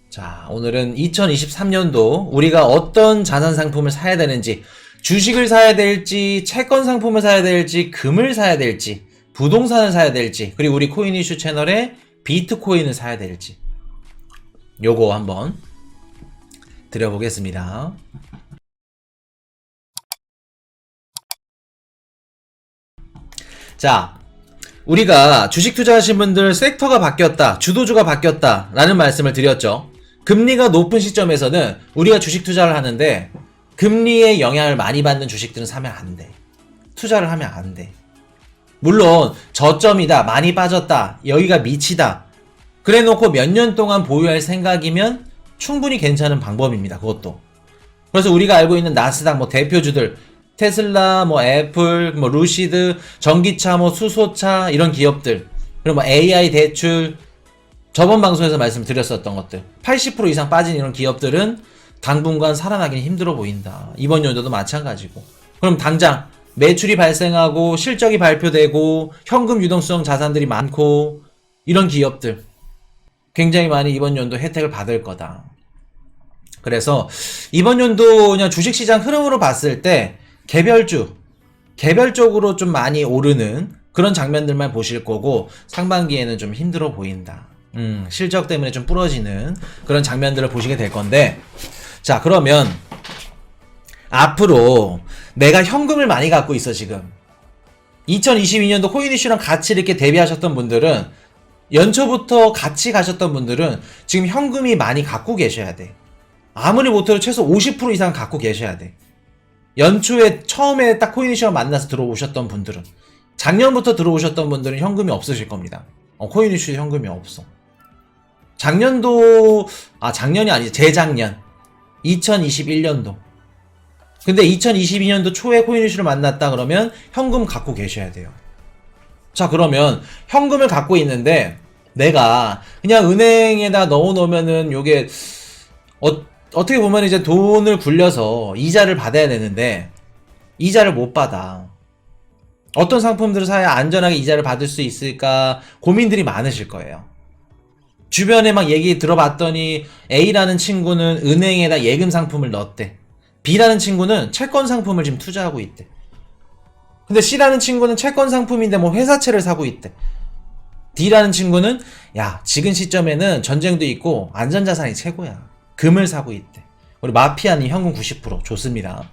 자, 오늘은 2023년도 우리가 어떤 자산 상품을 사야 되는지, 주식을 사야 될지, 채권 상품을 사야 될지, 금을 사야 될지, 부동산을 사야 될지, 그리고 우리 코인 이슈 채널에 비트코인을 사야 될지, 요거 한번 드려보겠습니다. 자, 우리가 주식 투자하신 분들 섹터가 바뀌었다, 주도주가 바뀌었다 라는 말씀을 드렸죠. 금리가 높은 시점에서는 우리가 주식 투자를 하는데 금리의 영향을 많이 받는 주식들은 사면 안 돼. 투자를 하면 안 돼. 물론 저점이다, 많이 빠졌다, 여기가 미치다 그래 놓고 몇 년 동안 보유할 생각이면 충분히 괜찮은 방법입니다. 그것도. 그래서 우리가 알고 있는 나스닥 뭐 대표주들 테슬라, 뭐 애플, 뭐 루시드, 전기차, 뭐 수소차 이런 기업들, 그리고 뭐 AI 대출, 저번 방송에서 말씀드렸었던 것들 80% 이상 빠진 이런 기업들은 당분간 살아나기는 힘들어 보인다. 이번 연도도 마찬가지고. 그럼 당장 매출이 발생하고 실적이 발표되고 현금 유동성 자산들이 많고 이런 기업들 굉장히 많이 이번 연도 혜택을 받을 거다. 그래서 이번 연도 그냥 주식시장 흐름으로 봤을 때 개별적으로 좀 많이 오르는 그런 장면들만 보실 거고 상반기에는 좀 힘들어 보인다. 실적 때문에 좀 부러지는 그런 장면들을 보시게 될 건데, 자, 그러면 앞으로 내가 현금을 많이 갖고 있어. 지금 2022년도 코인 이슈랑 같이 이렇게 대비하셨던 분들은, 연초부터 같이 가셨던 분들은 지금 현금이 많이 갖고 계셔야 돼. 아무리 못해도 최소 50% 이상 갖고 계셔야 돼. 연초에 처음에 딱 코인 이슈와 만나서 들어오셨던 분들은, 작년부터 들어오셨던 분들은 현금이 없으실 겁니다. 코인 이슈에 현금이 없어. 작년도, 작년이 아니지, 재작년 2021년도. 근데 2022년도 초에 코인 이슈를 만났다 그러면 현금 갖고 계셔야 돼요. 자, 그러면 현금을 갖고 있는데 내가 그냥 은행에다 넣어놓으면은 요게 어떻게 보면 이제 돈을 굴려서 이자를 받아야 되는데 이자를 못 받아. 어떤 상품들을 사야 안전하게 이자를 받을 수 있을까 고민들이 많으실 거예요. 주변에 막 얘기 들어봤더니 A라는 친구는 은행에다 예금 상품을 넣었대. B라는 친구는 채권 상품을 지금 투자하고 있대. 근데 C라는 친구는 채권 상품인데 뭐 회사채를 사고 있대. D라는 친구는 야, 지금 시점에는 전쟁도 있고 안전자산이 최고야. 금을 사고 있대. 우리 마피아님 현금 90% 좋습니다.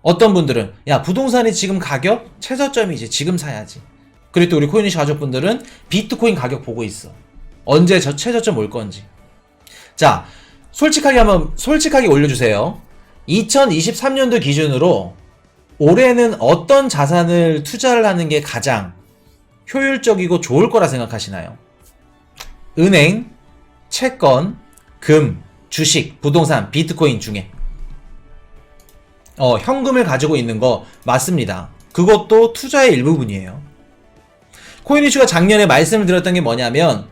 어떤 분들은 야, 부동산이 지금 가격 최저점이지, 지금 사야지. 그리고 또 우리 코인이시 가족분들은 비트코인 가격 보고 있어. 언제 저 최저점 올 건지. 자, 솔직하게 올려주세요. 2023년도 기준으로 올해는 어떤 자산을 투자를 하는 게 가장 효율적이고 좋을 거라 생각하시나요? 은행, 채권, 금, 주식, 부동산, 비트코인 중에 현금을 가지고 있는 거 맞습니다. 그것도 투자의 일부분이에요. 코인 이슈가 작년에 말씀을 드렸던 게 뭐냐면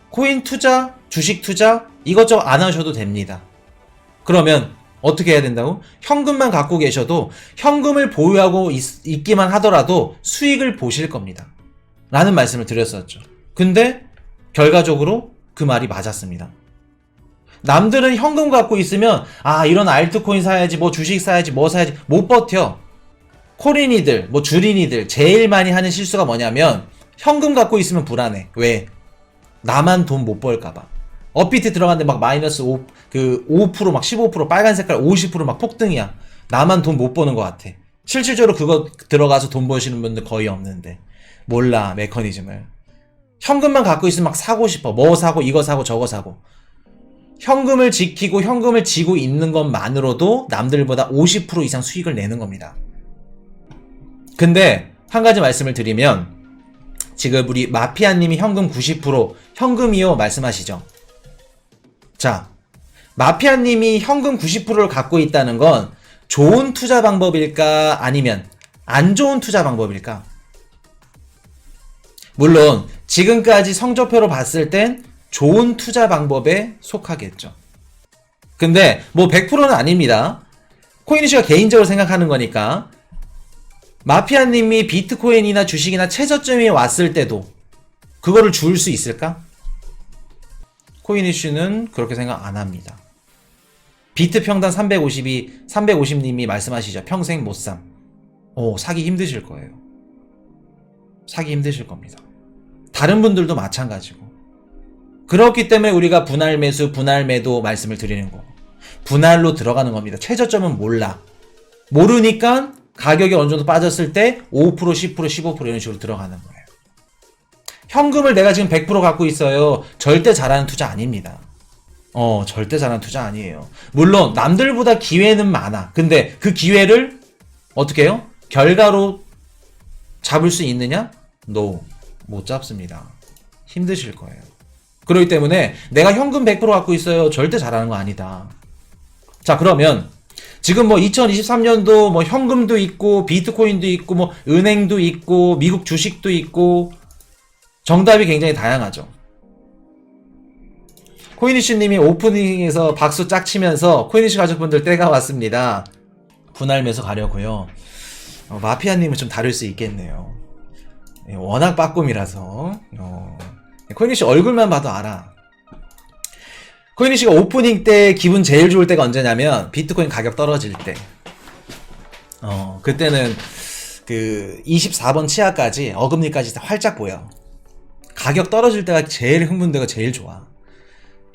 코인 투자, 주식 투자 이것저것 안 하셔도 됩니다. 그러면 어떻게 해야 된다고? 현금만 갖고 계셔도 현금을 보유하고 있기만 하더라도 수익을 보실 겁니다. 라는 말씀을 드렸었죠. 근데 결과적으로 그 말이 맞았습니다. 남들은 현금 갖고 있으면 이런 알트코인 사야지, 뭐 주식 사야지, 뭐 사야지 못 버텨. 코린이들, 뭐 주린이들 제일 많이 하는 실수가 뭐냐면 현금 갖고 있으면 불안해. 왜? 나만 돈 못 벌까봐. 업비트 들어갔는데 막 마이너스 5%, 막 15%, 빨간 색깔 50%막 폭등이야. 나만 돈 못 버는 것 같아. 실질적으로 그거 들어가서 돈 버시는 분들 거의 없는데. 몰라, 메커니즘을. 현금만 갖고 있으면 막 사고 싶어. 뭐 사고, 이거 사고, 저거 사고. 현금을 지키고 현금을 쥐고 있는 것만으로도 남들보다 50% 이상 수익을 내는 겁니다. 근데 한 가지 말씀을 드리면, 지금 우리 마피아님이 현금 90%, 현금이요 말씀하시죠. 자, 마피아님이 현금 90%를 갖고 있다는 건 좋은 투자 방법일까 아니면 안 좋은 투자 방법일까? 물론 지금까지 성적표로 봤을 땐 좋은 투자 방법에 속하겠죠. 근데 뭐 100%는 아닙니다. 코인이슈가 개인적으로 생각하는 거니까. 마피아님이 비트코인이나 주식이나 최저점이 왔을 때도 그거를 줄 수 있을까? 코인 이슈는 그렇게 생각 안 합니다. 비트 평단 350님이 말씀하시죠. 평생 못 삼. 사기 힘드실 거예요. 사기 힘드실 겁니다. 다른 분들도 마찬가지고. 그렇기 때문에 우리가 분할 매수, 분할 매도 말씀을 드리는 거. 분할로 들어가는 겁니다. 최저점은 몰라. 모르니까 가격이 어느 정도 빠졌을 때 5%, 10%, 15% 이런 식으로 들어가는 거예요. 현금을 내가 지금 100% 갖고 있어요. 절대 잘하는 투자 아닙니다. 절대 잘하는 투자 아니에요. 물론 남들보다 기회는 많아. 근데 그 기회를 어떻게 해요? 결과로 잡을 수 있느냐? No. 못 잡습니다. 힘드실 거예요. 그렇기 때문에 내가 현금 100% 갖고 있어요. 절대 잘하는 거 아니다. 자, 그러면 지금 뭐 2023년도 뭐 현금도 있고 비트코인도 있고 뭐 은행도 있고 미국 주식도 있고 정답이 굉장히 다양하죠. 코인이슈님이 오프닝에서 박수 짝 치면서 코인이슈 가족분들 때가 왔습니다. 분할 매수 가려고요. 마피아님은 좀 다를 수 있겠네요. 워낙 빠꿈이라서 코인이슈 얼굴만 봐도 알아. 코인이슈가 오프닝 때 기분 제일 좋을 때가 언제냐면 비트코인 가격 떨어질 때. 그때는 그 24번 치아까지 어금니까지 활짝 보여. 가격 떨어질 때가 제일 흥분되고 제일 좋아.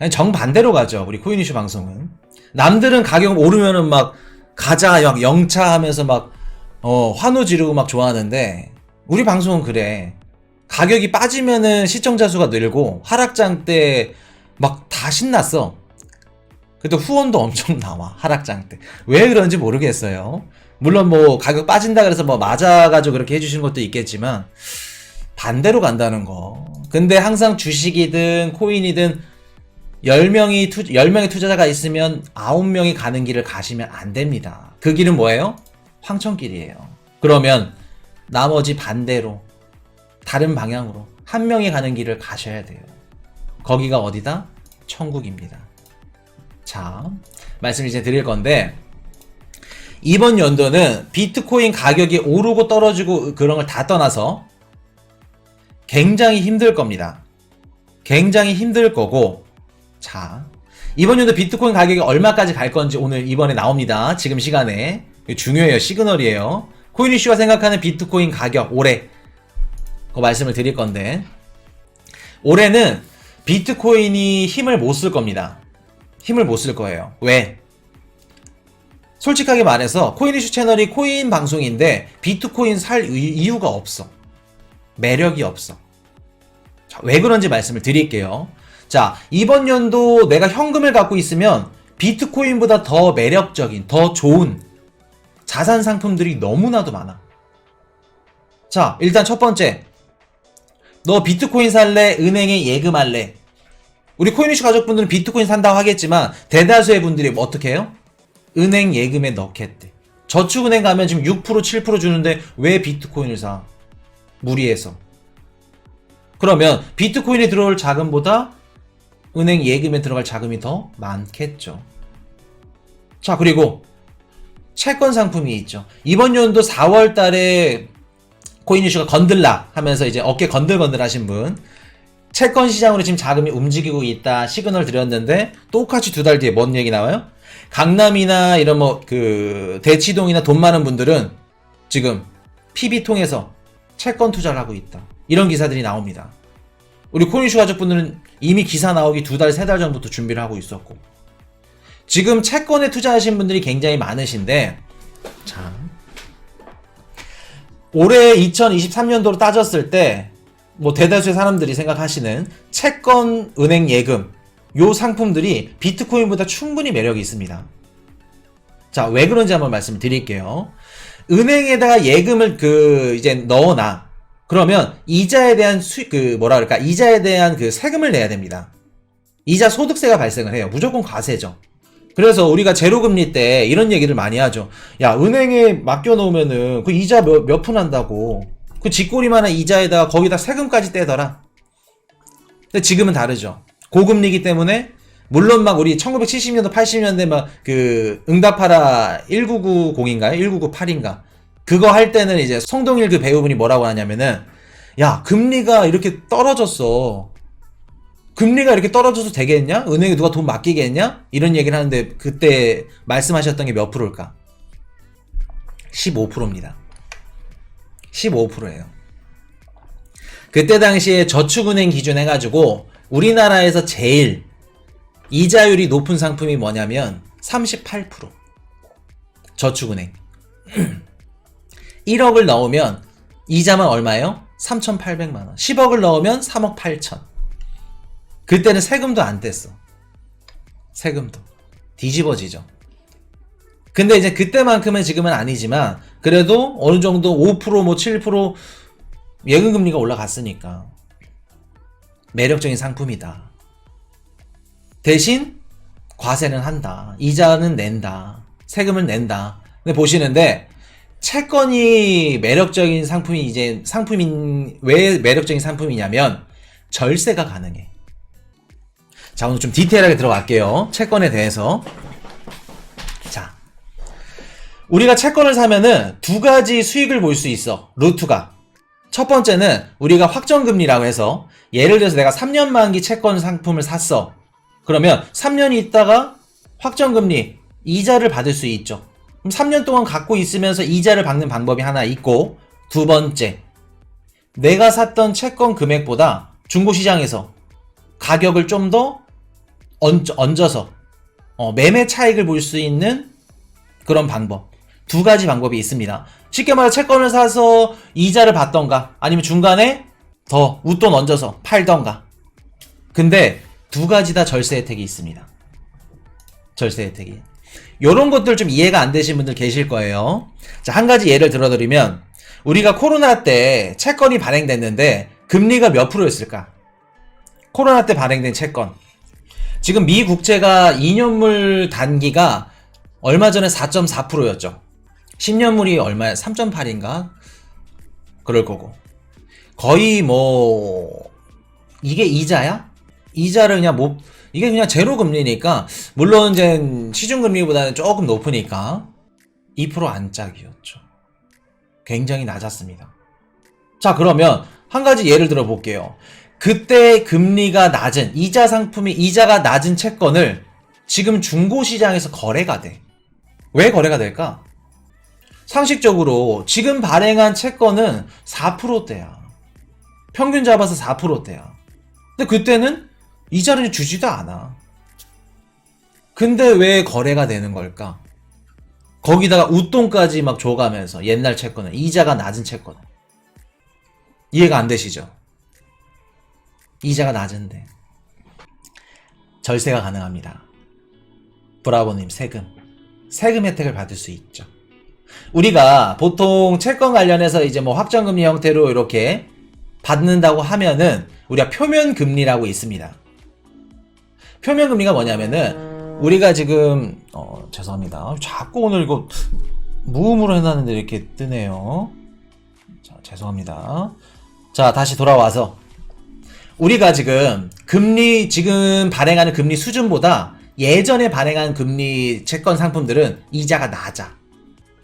정반대로 가죠. 우리 코인이슈 방송은. 남들은 가격 오르면은 막 가자 막 영차 하면서 막 환호 지르고 막 좋아하는데 우리 방송은 그래. 가격이 빠지면은 시청자 수가 늘고 하락장 때 막 다 신났어. 그래도 후원도 엄청 나와. 하락장 때. 왜 그런지 모르겠어요. 물론 뭐 가격 빠진다 그래서 뭐 맞아가지고 그렇게 해주시는 것도 있겠지만 반대로 간다는 거. 근데 항상 주식이든 코인이든 10명의 투자자가 있으면 9명이 가는 길을 가시면 안 됩니다. 그 길은 뭐예요? 황천길이에요. 그러면 나머지 반대로 다른 방향으로 한 명이 가는 길을 가셔야 돼요. 거기가 어디다? 천국입니다. 자, 말씀 이제 드릴 건데 이번 연도는 비트코인 가격이 오르고 떨어지고 그런 걸 다 떠나서 굉장히 힘들 겁니다. 굉장히 힘들 거고 자, 이번 연도 비트코인 가격이 얼마까지 갈 건지 오늘 이번에 나옵니다. 지금 시간에. 중요해요. 시그널이에요. 코인이슈가 생각하는 비트코인 가격 올해 그 말씀을 드릴 건데 올해는 비트코인이 힘을 못 쓸 겁니다. 힘을 못 쓸 거예요. 왜? 솔직하게 말해서 코인이슈 채널이 코인 방송인데 비트코인 살 이유가 없어. 매력이 없어. 자, 왜 그런지 말씀을 드릴게요. 자, 이번 연도 내가 현금을 갖고 있으면 비트코인보다 더 매력적인, 더 좋은 자산 상품들이 너무나도 많아. 자, 일단 첫 번째. 너 비트코인 살래? 은행에 예금할래? 우리 코인이슈 가족분들은 비트코인 산다고 하겠지만 대다수의 분들이 뭐 어떻게 해요? 은행 예금에 넣겠대. 저축은행 가면 지금 6% 7% 주는데 왜 비트코인을 사? 무리해서. 그러면 비트코인에 들어올 자금보다 은행 예금에 들어갈 자금이 더 많겠죠. 자, 그리고 채권 상품이 있죠. 이번 연도 4월 달에 코인이슈가 건들라 하면서 이제 어깨 건들건들 하신 분 채권 시장으로 지금 자금이 움직이고 있다 시그널 드렸는데 똑같이 두 달 뒤에 뭔 얘기 나와요? 강남이나 이런 뭐 그 대치동이나 돈 많은 분들은 지금 PB 통해서 채권 투자를 하고 있다. 이런 기사들이 나옵니다. 우리 코인이슈 가족분들은 이미 기사 나오기 두 달, 세 달 전부터 준비를 하고 있었고 지금 채권에 투자하신 분들이 굉장히 많으신데 자, 올해 2023년도로 따졌을 때 뭐 대다수의 사람들이 생각하시는 채권, 은행 예금 요 상품들이 비트코인보다 충분히 매력이 있습니다. 자, 왜 그런지 한번 말씀드릴게요. 은행에다가 예금을 이제 넣어놔. 그러면 이자에 대한 이자에 대한 그 세금을 내야 됩니다. 이자 소득세가 발생을 해요. 무조건 과세죠. 그래서 우리가 제로금리 때 이런 얘기를 많이 하죠. 야, 은행에 맡겨놓으면은 그 이자 몇 푼 한다고. 그 쥐꼬리만한 이자에다가 거기다 세금까지 떼더라. 근데 지금은 다르죠. 고금리이기 때문에 물론 막 우리 1970년도 80년대 막 그 응답하라 1990인가요? 1998인가? 그거 할 때는 이제 송동일 그 배우분이 뭐라고 하냐면은 야, 금리가 이렇게 떨어졌어. 금리가 이렇게 떨어져도 되겠냐? 은행에 누가 돈 맡기겠냐? 이런 얘기를 하는데 그때 말씀하셨던 게 몇 프로일까? 15%입니다. 15%예요. 그때 당시에 저축은행 기준 해가지고 우리나라에서 제일 이자율이 높은 상품이 뭐냐면 38%. 저축은행. 1억을 넣으면 이자만 얼마예요? 3,800만원. 10억을 넣으면 3억 8천. 그때는 세금도 안 뗐어. 세금도. 뒤집어지죠. 근데 이제 그때만큼은 지금은 아니지만 그래도 어느 정도 5% 뭐 7% 예금금리가 올라갔으니까 매력적인 상품이다. 대신 과세는 한다. 이자는 낸다. 세금을 낸다. 근데 보시는데 채권이 매력적인 상품이 이제 왜 매력적인 상품이냐면 절세가 가능해. 자, 오늘 좀 디테일하게 들어갈게요. 채권에 대해서. 자, 우리가 채권을 사면은 두 가지 수익을 볼 수 있어. 루트가. 첫 번째는 우리가 확정금리라고 해서 예를 들어서 내가 3년 만기 채권 상품을 샀어. 그러면 3년이 있다가 확정금리 이자를 받을 수 있죠. 그럼 3년 동안 갖고 있으면서 이자를 받는 방법이 하나 있고, 두 번째, 내가 샀던 채권 금액보다 중고시장에서 가격을 좀 더 얹어서 매매 차익을 볼 수 있는 그런 방법. 두 가지 방법이 있습니다. 쉽게 말해 채권을 사서 이자를 받던가 아니면 중간에 더 웃돈 얹어서 팔던가. 근데 두 가지 다 절세 혜택이 있습니다. 절세 혜택이. 요런 것들 좀 이해가 안 되신 분들 계실 거예요. 자, 한 가지 예를 들어드리면 우리가 코로나 때 채권이 발행됐는데 금리가 몇 프로였을까? 코로나 때 발행된 채권. 지금 미 국채가 2년물 단기가 얼마 전에 4.4%였죠. 10년물이 얼마야? 3.8인가? 그럴 거고. 거의 뭐 이게 이자야? 이자를 그냥 이게 그냥 제로 금리니까 물론 이제 시중 금리보다는 조금 높으니까 2% 안짝이었죠. 굉장히 낮았습니다. 자, 그러면 한 가지 예를 들어 볼게요. 그때 금리가 낮은 이자가 낮은 채권을 지금 중고시장에서 거래가 돼. 왜 거래가 될까? 상식적으로 지금 발행한 채권은 4%대야. 평균 잡아서 4%대야. 근데 그때는 이자를 주지도 않아. 근데 왜 거래가 되는 걸까? 거기다가 웃돈까지 막 줘가면서 옛날 채권은 이자가 낮은 채권은. 이해가 안 되시죠? 이자가 낮은데 절세가 가능합니다. 브라보님, 세금 혜택을 받을 수 있죠. 우리가 보통 채권 관련해서 이제 뭐 확정금리 형태로 이렇게 받는다고 하면은 우리가 표면금리라고 있습니다. 표면금리가 뭐냐면은 우리가 지금 죄송합니다. 자꾸 오늘 이거 무음으로 해놨는데 이렇게 뜨네요. 자, 죄송합니다. 자, 다시 돌아와서 우리가 지금 지금 발행하는 금리 수준보다 예전에 발행한 금리 채권 상품들은 이자가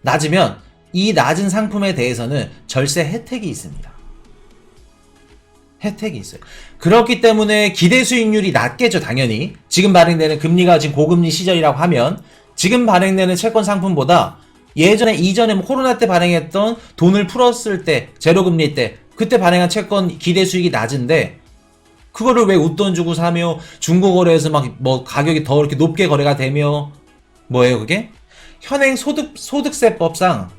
낮으면 이 낮은 상품에 대해서는 절세 혜택이 있습니다. 혜택이 있어요. 그렇기 때문에 기대 수익률이 낮겠죠, 당연히. 지금 발행되는 금리가 지금 고금리 시절이라고 하면 지금 발행되는 채권 상품보다 이전에 뭐 코로나 때 발행했던 돈을 풀었을 때, 제로금리 때 그때 발행한 채권 기대 수익이 낮은데 그거를 왜 웃돈 주고 사며 중고거래에서 막 뭐 가격이 더 이렇게 높게 거래가 되며 뭐예요 그게? 현행 소득세법상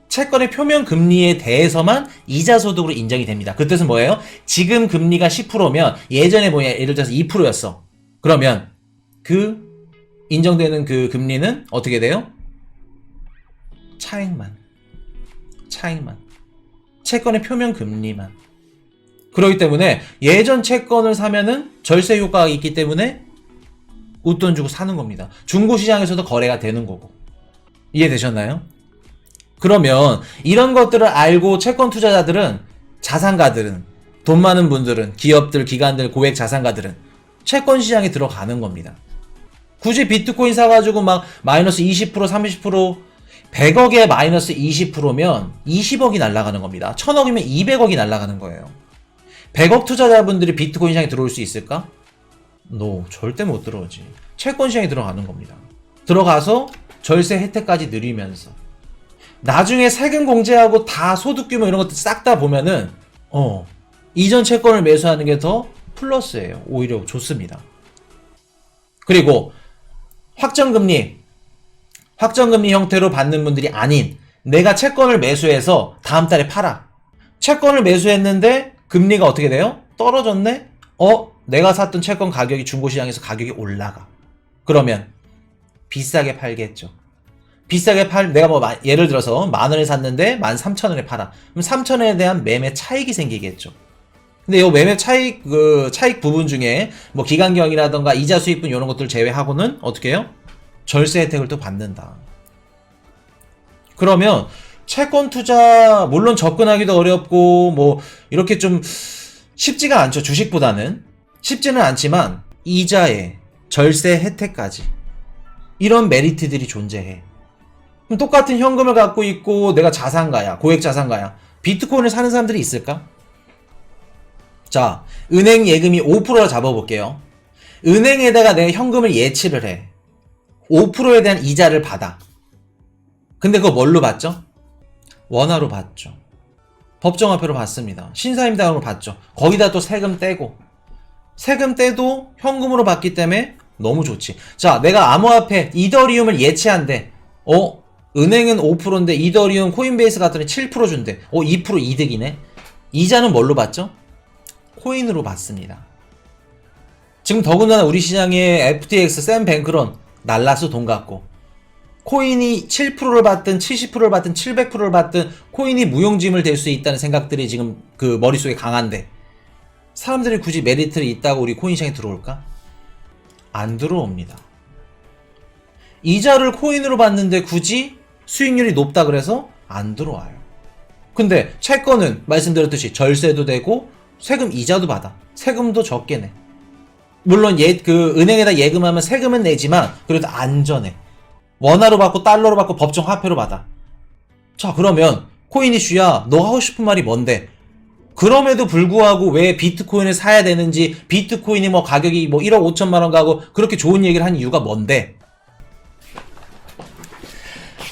채권의 표면 금리에 대해서만 이자 소득으로 인정이 됩니다. 그 뜻은 뭐예요? 지금 금리가 10%면 예전에 예를 들어서 2%였어. 그러면 그 인정되는 그 금리는 어떻게 돼요? 차익만. 채권의 표면 금리만. 그렇기 때문에 예전 채권을 사면은 절세 효과가 있기 때문에 웃돈 주고 사는 겁니다. 중고시장에서도 거래가 되는 거고. 이해되셨나요? 그러면 이런 것들을 알고 채권 투자자들은, 자산가들은, 돈 많은 분들은, 기업들, 기관들, 고액 자산가들은 채권 시장에 들어가는 겁니다. 굳이 비트코인 사가지고 막 마이너스 20%, 30%, 100억에 마이너스 20%면 20억이 날아가는 겁니다. 1000억이면 200억이 날아가는 거예요. 100억 투자자분들이 비트코인 시장에 들어올 수 있을까? 절대 못 들어오지. 채권 시장에 들어가는 겁니다. 들어가서 절세 혜택까지 누리면서 나중에 세금 공제하고 다 소득 규모 이런 것들 싹 다 보면은 이전 채권을 매수하는 게 더 플러스예요. 오히려 좋습니다. 그리고 확정금리 형태로 받는 분들이 아닌 내가 채권을 매수해서 다음 달에 팔아. 채권을 매수했는데 금리가 어떻게 돼요? 떨어졌네? 내가 샀던 채권 가격이 중고시장에서 가격이 올라가. 그러면 비싸게 팔겠죠. 내가 뭐 예를 들어서 10,000원에 샀는데 13,000원에 팔아. 그럼 3,000원에 대한 매매 차익이 생기겠죠. 근데 이 매매 차익 부분 중에 뭐 기간경이라던가 이자 수익분 이런 것들 제외하고는 어떻게 해요? 절세 혜택을 또 받는다. 그러면 채권 투자 물론 접근하기도 어렵고 뭐 이렇게 좀 쉽지가 않죠. 주식보다는 쉽지는 않지만 이자에 절세 혜택까지 이런 메리트들이 존재해. 그럼 똑같은 현금을 갖고 있고 내가 자산가야, 고액 자산가야. 비트코인을 사는 사람들이 있을까? 자, 은행 예금이 5%라 잡아볼게요. 은행에다가 내가 현금을 예치를 해. 5%에 대한 이자를 받아. 근데 그거 뭘로 받죠? 원화로 받죠. 법정화폐로 받습니다. 신사임당으로 받죠. 거기다 또 세금 떼고. 세금 떼도 현금으로 받기 때문에 너무 좋지. 자, 내가 암호화폐 이더리움을 예치한대. 은행은 5%인데 이더리움 코인베이스 같더니 7% 준대. 2% 이득이네. 이자는 뭘로 받죠? 코인으로 받습니다. 지금 더군다나 우리 시장에 FTX, 샘뱅크런 날라서 돈 갖고 코인이 7%를 받든 70%를 받든 700%를 받든 코인이 무용지물 될 수 있다는 생각들이 지금 그 머릿속에 강한데 사람들이 굳이 메리트를 있다고 우리 코인 시장에 들어올까? 안 들어옵니다. 이자를 코인으로 받는데 굳이 수익률이 높다 그래서 안 들어와요. 근데 채권은 말씀드렸듯이 절세도 되고 세금 이자도 받아. 세금도 적게 내. 물론 은행에다 예금하면 세금은 내지만 그래도 안전해. 원화로 받고 달러로 받고 법정 화폐로 받아. 자, 그러면 코인 이슈야, 너 하고 싶은 말이 뭔데? 그럼에도 불구하고 왜 비트코인을 사야 되는지, 비트코인이 뭐 가격이 뭐 1억 5천만 원 가고 그렇게 좋은 얘기를 한 이유가 뭔데?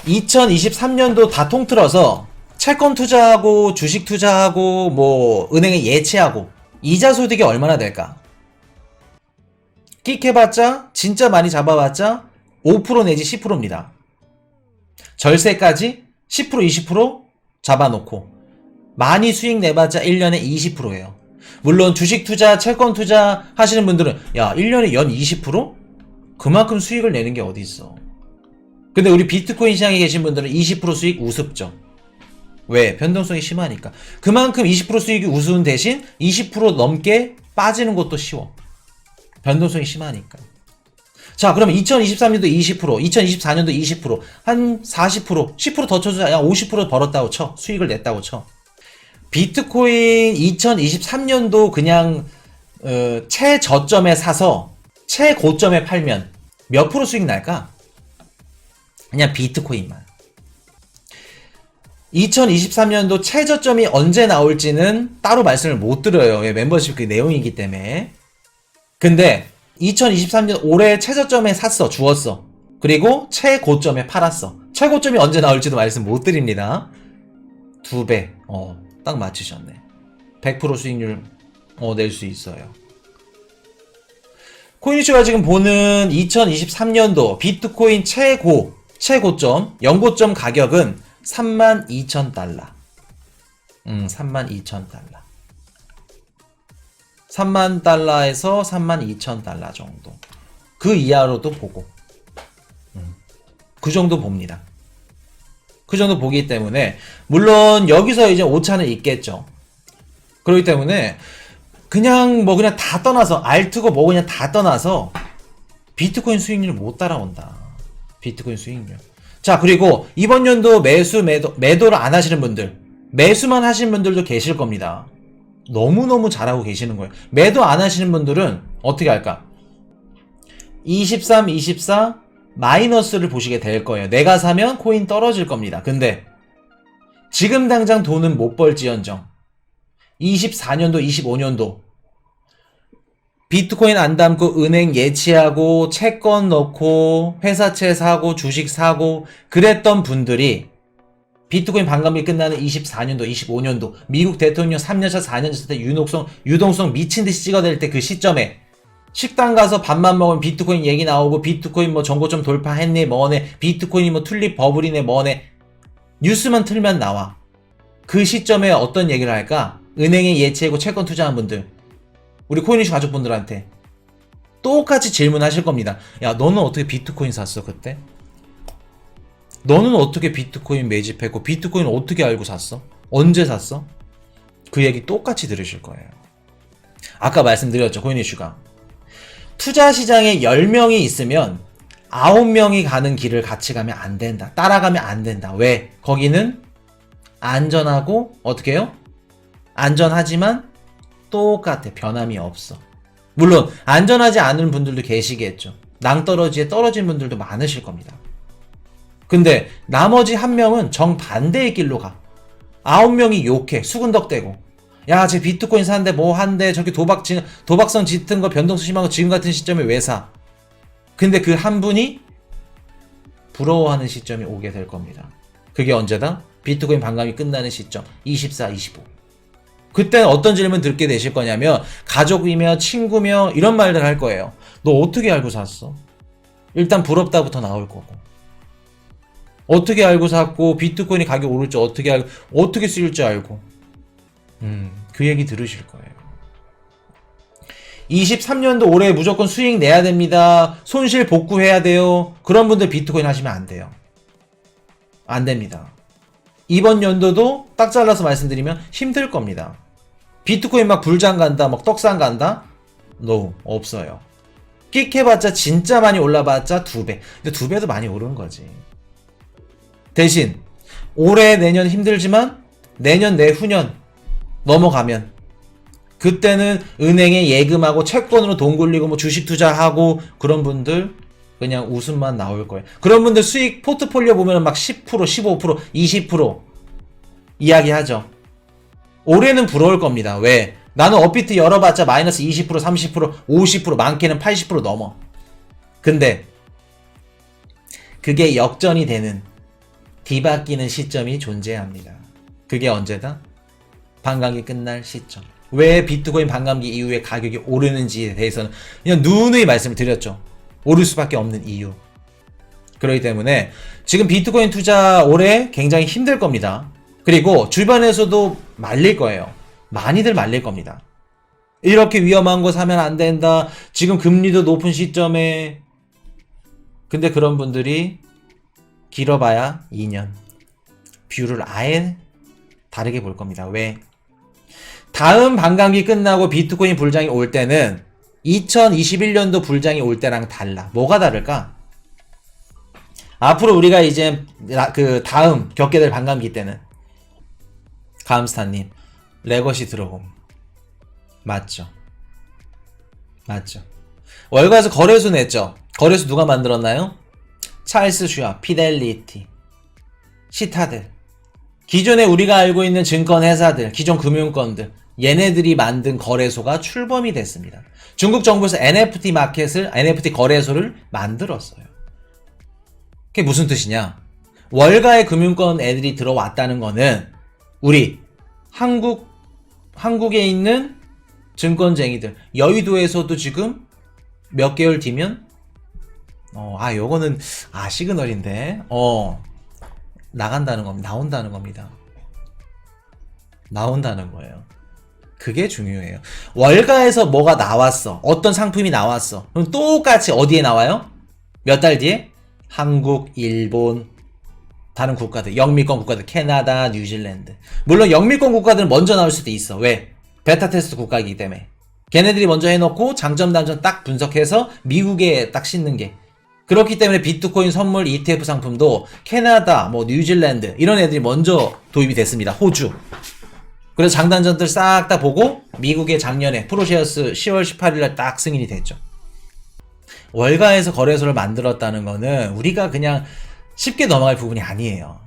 2023년도 다 통틀어서 채권 투자하고 주식 투자하고 뭐 은행에 예치하고 이자 소득이 얼마나 될까? 끽 해봤자 진짜 많이 잡아봤자 5% 내지 10%입니다. 절세까지 10% 20% 잡아놓고 많이 수익 내봤자 1년에 20%예요. 물론 주식 투자, 채권 투자 하시는 분들은 야 1년에 연 20%? 그만큼 수익을 내는 게 어디 있어. 근데 우리 비트코인 시장에 계신 분들은 20% 수익 우습죠. 왜? 변동성이 심하니까. 그만큼 20% 수익이 우스운 대신 20% 넘게 빠지는 것도 쉬워. 변동성이 심하니까. 자, 그러면 2023년도 20%, 2024년도 20%, 한 40%, 10%더 쳐서 야 50% 벌었다고 쳐. 수익을 냈다고 쳐. 비트코인 2023년도 그냥 최저점에 사서 최고점에 팔면 몇 프로 수익 날까? 그냥 비트코인만. 2023년도 최저점이 언제 나올지는 따로 말씀을 못 드려요. 멤버십 그 내용이기 때문에. 근데 2023년 올해 최저점에 샀어, 주었어. 그리고 최고점에 팔았어. 최고점이 언제 나올지도 말씀 못 드립니다. 2배. 딱 맞추셨네. 100% 수익률 낼 수 있어요. 코인이슈가 지금 보는 2023년도 비트코인 최고점, 연고점 가격은 32,000달러. 32,000달러. 30,000달러에서 32,000달러 정도. 그 이하로도 보고. 그 정도 봅니다. 그 정도 보기 때문에, 물론 여기서 이제 오차는 있겠죠. 그렇기 때문에, 그냥 다 떠나서, 알트고 뭐 그냥 다 떠나서, 비트코인 수익률 못 따라온다. 비트코인 수익률. 자, 그리고 이번 연도 매도를 안 하시는 분들, 매수만 하시는 분들도 계실 겁니다. 너무너무 잘하고 계시는 거예요. 매도 안 하시는 분들은 어떻게 할까? 23, 24 마이너스를 보시게 될 거예요. 내가 사면 코인 떨어질 겁니다. 근데 지금 당장 돈은 못 벌지언정 24년도, 25년도 비트코인 안 담고 은행 예치하고 채권 넣고 회사채 사고 주식 사고 그랬던 분들이 비트코인 반감기 끝나는 24년도, 25년도 미국 대통령 3년차, 4년차 때 유동성 미친 듯이 찍어댈 때 그 시점에 식당 가서 밥만 먹으면 비트코인 얘기 나오고 비트코인 뭐 정고점 돌파했네 뭐네 비트코인이 뭐 튤립 버블이네 뭐네 뉴스만 틀면 나와. 그 시점에 어떤 얘기를 할까? 은행에 예치하고 채권 투자한 분들 우리 코인이슈 가족분들한테 똑같이 질문하실 겁니다. 야 너는 어떻게 비트코인 샀어 그때? 너는 어떻게 비트코인 매집했고 비트코인 어떻게 알고 샀어? 언제 샀어? 그 얘기 똑같이 들으실 거예요. 아까 말씀드렸죠 코인이슈가 투자 시장에 10명이 있으면 9명이 가는 길을 같이 가면 안 된다. 따라가면 안 된다. 왜? 거기는 안전하고 어떻게 해요? 안전하지만 똑같아. 변함이 없어. 물론 안전하지 않은 분들도 계시겠죠. 낭떠러지에 떨어진 분들도 많으실 겁니다. 근데 나머지 한 명은 정반대의 길로 가. 9명이 욕해. 수근덕대고. 야, 쟤 비트코인 사는데 뭐 한대. 저렇게 도박성 짙은 거 변동수 심한 거 지금 같은 시점에 왜 사? 근데 그 한 분이 부러워하는 시점이 오게 될 겁니다. 그게 언제다? 비트코인 반감이 끝나는 시점. 24, 25. 그때는 어떤 질문 듣게 되실 거냐면 가족이며 친구며 이런 말들 할 거예요. 너 어떻게 알고 샀어? 일단 부럽다부터 나올 거고. 어떻게 알고 샀고 비트코인이 가격 오를 줄 어떻게 알고 어떻게 쓰일 줄 알고 그 얘기 들으실 거예요. 23년도 올해 무조건 수익 내야 됩니다. 손실 복구해야 돼요. 그런 분들 비트코인 하시면 안 돼요. 안 됩니다. 이번 연도도 딱 잘라서 말씀드리면 힘들 겁니다. 비트코인 막 불장 간다, 막 떡상 간다? No, 없어요. 끽 해봤자 진짜 많이 올라봤자 2배. 근데 2배도 많이 오른 거지. 대신 올해 내년 힘들지만 내년 내후년 넘어가면 그때는 은행에 예금하고 채권으로 돈 굴리고 뭐 주식 투자하고 그런 분들 그냥 웃음만 나올 거예요. 그런 분들 수익 포트폴리오 보면 막 10%, 15%, 20% 이야기하죠. 올해는 부러울 겁니다. 왜? 나는 업비트 열어봤자 마이너스 20%, 30%, 50%, 많게는 80% 넘어. 근데 그게 역전이 되는 뒤바뀌는 시점이 존재합니다. 그게 언제다? 반감기 끝날 시점. 왜 비트코인 반감기 이후에 가격이 오르는지에 대해서는 그냥 누누이 말씀을 드렸죠. 오를 수밖에 없는 이유. 그렇기 때문에 지금 비트코인 투자 올해 굉장히 힘들 겁니다. 그리고 주변에서도 말릴 거예요. 많이들 말릴 겁니다. 이렇게 위험한 거 사면 안 된다. 지금 금리도 높은 시점에. 근데 그런 분들이 길어봐야 2년. 뷰를 아예 다르게 볼 겁니다. 왜? 다음 반감기 끝나고 비트코인 불장이 올 때는 2021년도 불장이 올 때랑 달라. 뭐가 다를까? 앞으로 우리가 이제 그 다음 겪게 될 반감기 때는 감스타님 레거시 들어봄 맞죠? 맞죠? 월가에서 거래소 냈죠? 거래소 누가 만들었나요? 찰스 슈왑, 피델리티, 시타들 기존에 우리가 알고 있는 증권 회사들, 기존 금융권들 얘네들이 만든 거래소가 출범이 됐습니다. 중국 정부에서 NFT 거래소를 만들었어요. 그게 무슨 뜻이냐? 월가의 금융권 애들이 들어왔다는 거는 우리 한국에 있는 증권쟁이들 여의도에서도 지금 몇 개월 뒤면 요거는 시그널인데 나간다는 겁니다. 나온다는 겁니다. 나온다는 거예요. 그게 중요해요. 월가에서 뭐가 나왔어. 어떤 상품이 나왔어. 그럼 똑같이 어디에 나와요? 몇 달 뒤에? 한국, 일본, 다른 국가들, 영미권 국가들, 캐나다, 뉴질랜드. 물론 영미권 국가들은 먼저 나올 수도 있어. 왜? 베타 테스트 국가이기 때문에. 걔네들이 먼저 해놓고 장점 단점 딱 분석해서 미국에 딱 싣는 게. 그렇기 때문에 비트코인 선물 ETF 상품도 캐나다, 뉴질랜드 이런 애들이 먼저 도입이 됐습니다. 호주. 그래서 장단점들 싹 다 보고 미국의 작년에 프로셰어스 10월 18일날 딱 승인이 됐죠. 월가에서 거래소를 만들었다는 거는 우리가 그냥 쉽게 넘어갈 부분이 아니에요.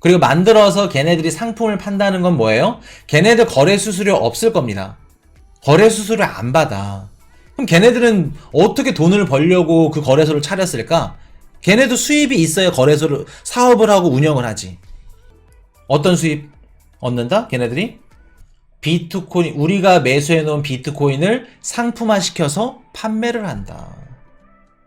그리고 만들어서 걔네들이 상품을 판다는 건 뭐예요? 걔네들 거래 수수료 없을 겁니다. 거래 수수료를 안 받아. 그럼 걔네들은 어떻게 돈을 벌려고 그 거래소를 차렸을까? 걔네도 수입이 있어야 거래소를 사업을 하고 운영을 하지. 어떤 수입 얻는다? 걔네들이 비트코인, 우리가 매수해 놓은 비트코인을 상품화 시켜서 판매를 한다.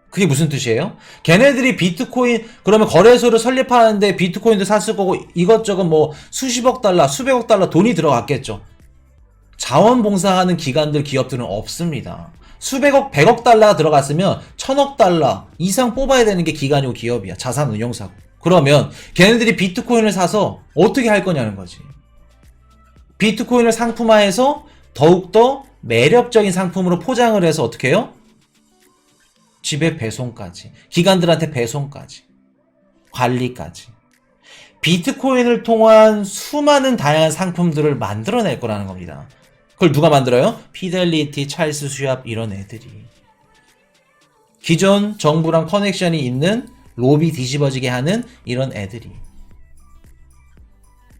그게 무슨 뜻이에요? 걔네들이 비트코인, 그러면 거래소를 설립하는데 비트코인도 샀을 거고 이것저것 뭐 수십억 달러, 수백억 달러 돈이 들어갔겠죠. 자원봉사하는 기관들, 기업들은 없습니다. 수백억, 백억 달러 들어갔으면 천억 달러 이상 뽑아야 되는 게 기관이고 기업이야. 자산운용사고. 그러면 걔네들이 비트코인을 사서 어떻게 할 거냐는 거지. 비트코인을 상품화해서 더욱더 매력적인 상품으로 포장을 해서 어떻게 해요? 집에 배송까지, 기관들한테 배송까지, 관리까지. 비트코인을 통한 수많은 다양한 상품들을 만들어낼 거라는 겁니다. 그걸 누가 만들어요? 피델리티, 찰스 슈왑 이런 애들이. 기존 정부랑 커넥션이 있는 로비 뒤집어지게 하는 이런 애들이.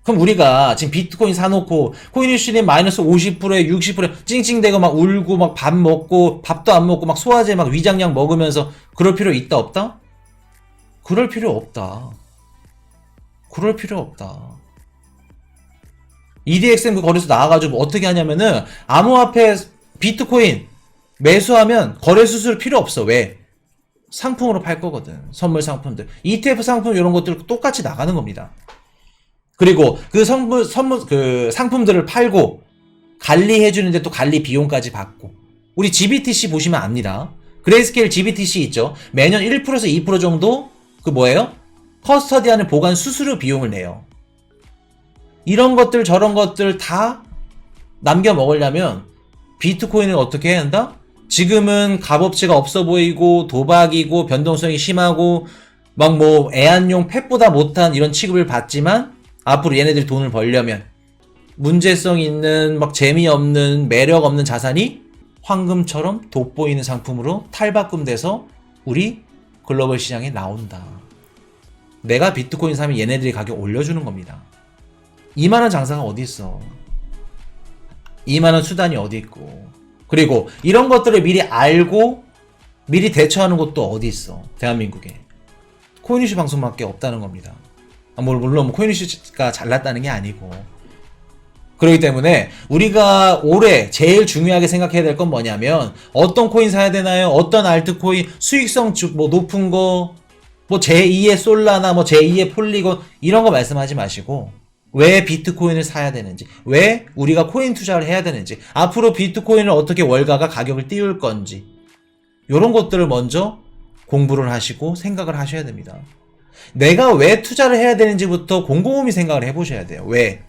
그럼 우리가 지금 비트코인 사놓고 코인이슈님 마이너스 50%에 60%에 찡찡대고 막 울고 막 밥 먹고 밥도 안 먹고 막 소화제 막 위장약 먹으면서 그럴 필요 있다 없다? 그럴 필요 없다. 그럴 필요 없다. EDXM 그 거래소 나와가지고 어떻게 하냐면은 암호화폐 비트코인 매수하면 거래 수수료 필요 없어. 왜? 상품으로 팔 거거든. 선물 상품들. ETF 상품 이런 것들 똑같이 나가는 겁니다. 그리고 그 상품들을 팔고 관리해주는데 또 관리 비용까지 받고. 우리 GBTC 보시면 압니다. 그레이스케일 GBTC 있죠. 매년 1%에서 2% 정도 그 뭐예요? 커스터디하는 보관 수수료 비용을 내요. 이런 것들 저런 것들 다 남겨 먹으려면 비트코인을 어떻게 해야 한다? 지금은 값어치가 없어 보이고 도박이고 변동성이 심하고 막 뭐 애완용 펫보다 못한 이런 취급을 받지만 앞으로 얘네들이 돈을 벌려면 문제성 있는 막 재미없는 매력 없는 자산이 황금처럼 돋보이는 상품으로 탈바꿈돼서 우리 글로벌 시장에 나온다. 내가 비트코인 사면 얘네들이 가격 올려주는 겁니다. 2만원 장사가 어디 있어? 2만원 수단이 어디 있고. 그리고 이런 것들을 미리 알고 미리 대처하는 곳도 어디 있어? 대한민국에. 코인이슈 방송밖에 없다는 겁니다. 물론 코인이슈가 잘났다는 게 아니고. 그렇기 때문에 우리가 올해 제일 중요하게 생각해야 될 건 뭐냐면 어떤 코인 사야 되나요? 어떤 알트코인 수익성 뭐 높은 거 뭐 제2의 솔라나 뭐 제2의 폴리곤 이런 거 말씀하지 마시고 왜 비트코인을 사야 되는지, 왜 우리가 코인 투자를 해야 되는지, 앞으로 비트코인을 어떻게 월가가 가격을 띄울 건지 이런 것들을 먼저 공부를 하시고 생각을 하셔야 됩니다. 내가 왜 투자를 해야 되는지부터 곰곰이 생각을 해보셔야 돼요. 왜?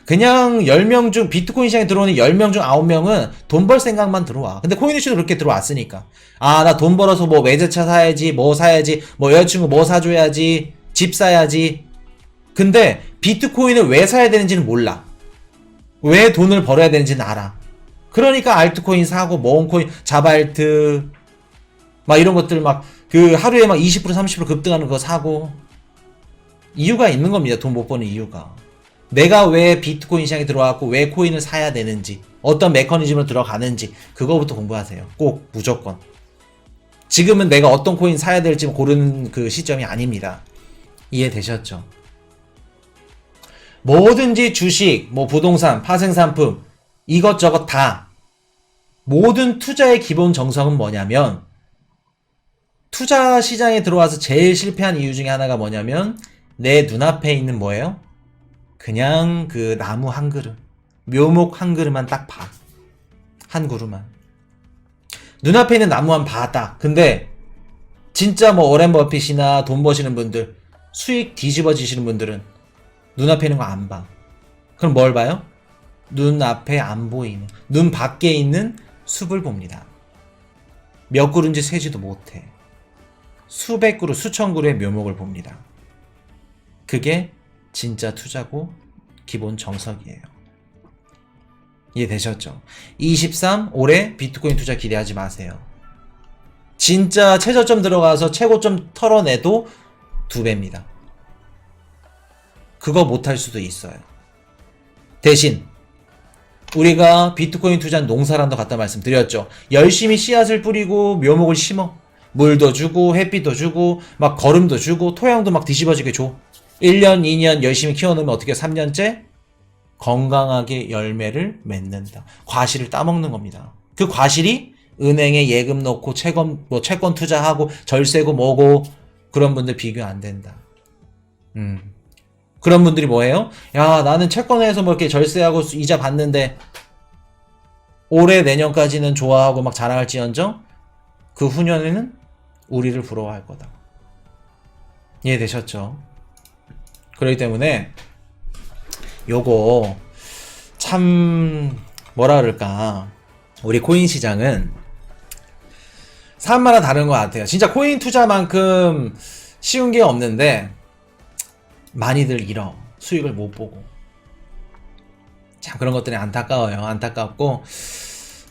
그냥 10명 중 비트코인 시장에 들어오는 10명 중 9명은 돈 벌 생각만 들어와. 근데 코인이슈도 그렇게 들어왔으니까 아, 나 돈 벌어서 뭐 외제차 사야지, 뭐 사야지, 뭐 여자친구 뭐 사줘야지, 집 사야지. 근데 비트코인을 왜 사야 되는지는 몰라. 왜 돈을 벌어야 되는지는 알아. 그러니까 알트코인 사고 모험코인, 자바알트 막 이런 것들 막 그 하루에 막 20% 30% 급등하는 거 사고 이유가 있는 겁니다. 돈 못 버는 이유가. 내가 왜 비트코인 시장에 들어왔고 왜 코인을 사야 되는지, 어떤 메커니즘으로 들어가는지 그거부터 공부하세요. 꼭 무조건. 지금은 내가 어떤 코인 사야 될지 고르는 그 시점이 아닙니다. 이해되셨죠? 뭐든지 주식, 뭐 부동산, 파생상품 이것저것 다 모든 투자의 기본 정석은 뭐냐면 투자 시장에 들어와서 제일 실패한 이유 중에 하나가 뭐냐면 내 눈앞에 있는 뭐예요? 그냥 그 나무 한 그루, 묘목 한 그루만 딱 봐. 한 그루만. 눈앞에 있는 나무만 봐 딱. 근데 진짜 뭐 오렌 버핏이나 돈 버시는 분들, 수익 뒤집어지시는 분들은 눈앞에 있는 거 안 봐. 그럼 뭘 봐요? 눈앞에 안 보이는, 눈 밖에 있는 숲을 봅니다. 몇 그루인지 세지도 못해. 수백 그루, 수천 그루의 묘목을 봅니다. 그게 진짜 투자고 기본 정석이에요. 이해되셨죠? 23 올해 비트코인 투자 기대하지 마세요. 진짜 최저점 들어가서 최고점 털어내도 2배입니다. 그거 못할 수도 있어요. 대신 우리가 비트코인 투자는 농사란도 갖다 말씀드렸죠. 열심히 씨앗을 뿌리고 묘목을 심어. 물도 주고 햇빛도 주고 막 거름도 주고 토양도 막 뒤집어지게 줘. 1년 2년 열심히 키워놓으면 어떻게 3년째 건강하게 열매를 맺는다. 과실을 따먹는 겁니다. 그 과실이 은행에 예금 넣고 채권 투자하고 절세고 뭐고 그런 분들 비교 안 된다. 그런 분들이 뭐예요? 야, 나는 채권에서 뭐 이렇게 절세하고 이자 받는데 올해 내년까지는 좋아하고 막 자랑할지언정 그 후년에는 우리를 부러워할 거다. 이해되셨죠? 그렇기 때문에 요거 참 뭐라 그럴까, 우리 코인 시장은 사람마다 다른 것 같아요. 진짜 코인 투자만큼 쉬운 게 없는데 많이들 잃어. 수익을 못 보고. 참 그런 것들이 안타까워요. 안타깝고,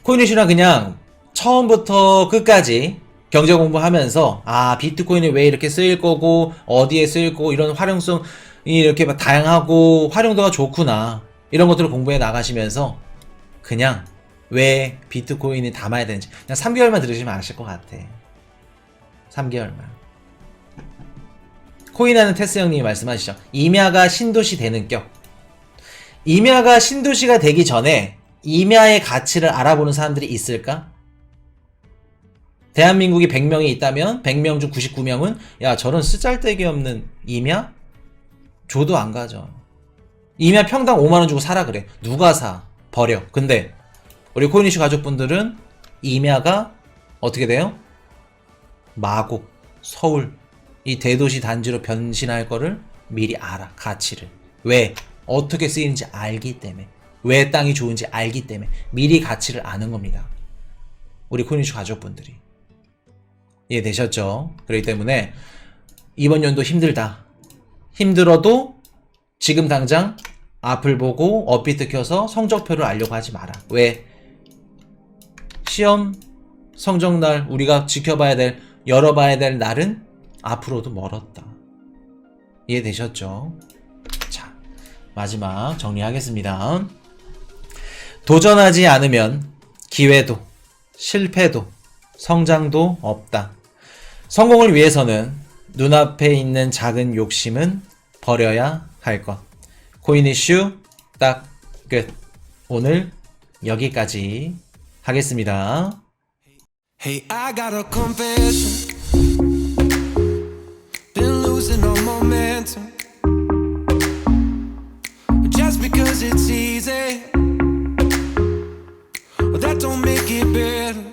코인 이슈는 그냥 처음부터 끝까지 경제 공부하면서 비트코인이 왜 이렇게 쓰일 거고 어디에 쓰일 거고 이런 활용성이 이렇게 막 다양하고 활용도가 좋구나 이런 것들을 공부해 나가시면서 그냥 왜 비트코인이 담아야 되는지 그냥 3개월만 들으시면 아실 것 같아. 3개월만. 코인하는 테스 형님이 말씀하시죠. 임야가 신도시 되는 격. 임야가 신도시가 되기 전에 임야의 가치를 알아보는 사람들이 있을까? 대한민국이 100명이 있다면 100명 중 99명은 야, 저런 쓰잘데기 없는 임야? 줘도 안 가죠. 임야 평당 5만원 주고 사라 그래. 누가 사? 버려. 근데 우리 코인이슈 가족분들은 임야가 어떻게 돼요? 마곡, 서울 이 대도시 단지로 변신할 거를 미리 알아. 가치를. 왜? 어떻게 쓰이는지 알기 때문에. 왜 땅이 좋은지 알기 때문에 미리 가치를 아는 겁니다. 우리 코인이슈 가족분들이. 이해되셨죠? 그렇기 때문에 이번 연도 힘들다. 힘들어도 지금 당장 앞을 보고 업비트 켜서 성적표를 알려고 하지 마라. 왜? 시험 성적날 우리가 지켜봐야 될, 열어봐야 될 날은 앞으로도 멀었다. 이해되셨죠? 자, 마지막 정리하겠습니다. 도전하지 않으면 기회도, 실패도, 성장도 없다. 성공을 위해서는 눈앞에 있는 작은 욕심은 버려야 할 것. 코인 이슈 딱 끝. 오늘 여기까지 하겠습니다. Hey, I got a confession. Been losing all momentum. Just because it's easy, that don't make it better.